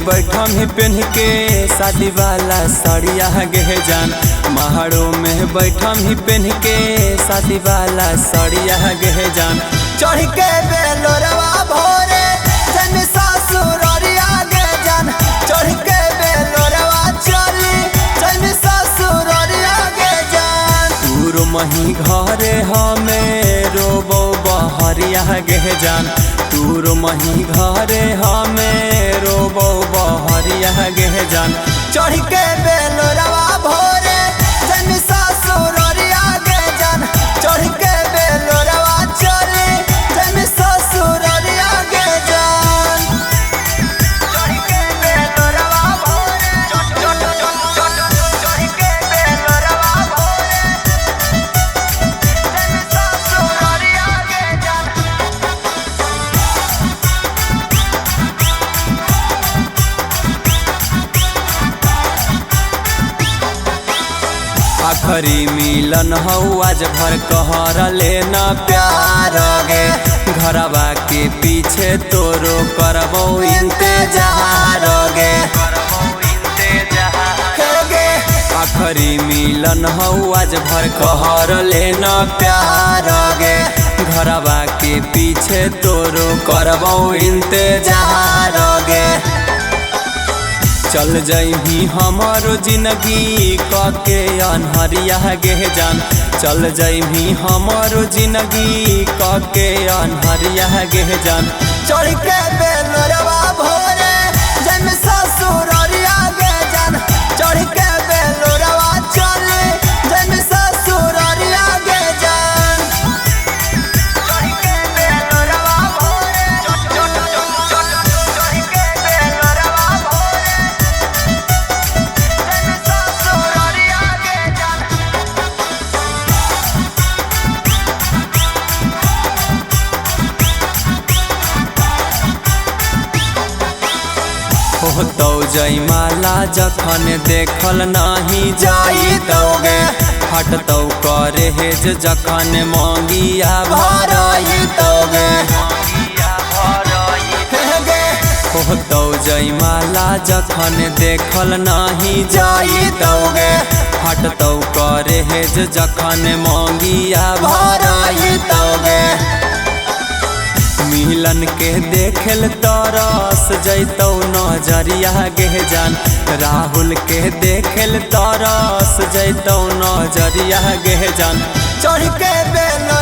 में बैठम ही पहन के शादी वाला साड़िया गे जान। महाड़ो में बैठम ही पहन के शादी वाला साड़िया गे जान। चढ़ के बेलोरवा भोरे जन ससुररिया गे जान। चढ़ के बेलोरवा चली जन ससुररिया गे जान। पूर मही घरे हमें रोबो बहरिया गे जान। दूर मही घरे हमें रोबो बहरिया गे जान। चढ़ के बेलोरवा भोरे जन ससुररिया गे जान। चढ़ के बेलोरवा चली जन ससुररिया गे जान। चढ़ के बेलोरवा भोरे चढ़ के बेलोरवा भोरे जन ससुररिया गे जान। आखरी मिलन हऊ आज भर कहर लेना प्यार गे। घरवा के पीछे तोरो करबो इंतजार गे। आखरी मिलन हऊ आज भर कहर लेना प्यार गे। घरवा के पीछे तोरो करबो इंतजार गे। चल जाइही हमारो जिंदगी कके अनहरिया गे जान। चल जाइही हमारो जिंदगी कके अनहरिया गे जान। चढ़ के बेलोरवा भोरे जन ससुररिया गे जान। चढ़ के बेलोरवा चली जन ससुररिया गे जान। चढ़ के बेलोरवा भोरे चढ़ के बेलोरवा भोरे जन ससुररिया गे जान। हो तो जयमाला जखन देखल नहीं जाई तोगे। हटतौ करे हेज जखन मांगिया भराई तोगे। हो तो जयमाला जखन देखल नहीं जाई तोगे। हटतौ करे हेज जखन मांगिया भराई तोगे। मिलन के देखल तरस जैतौ नजरिया गे जान। राहुल के देखल तरस जैतौ नजरिया गे जान। चढ़ के बेलो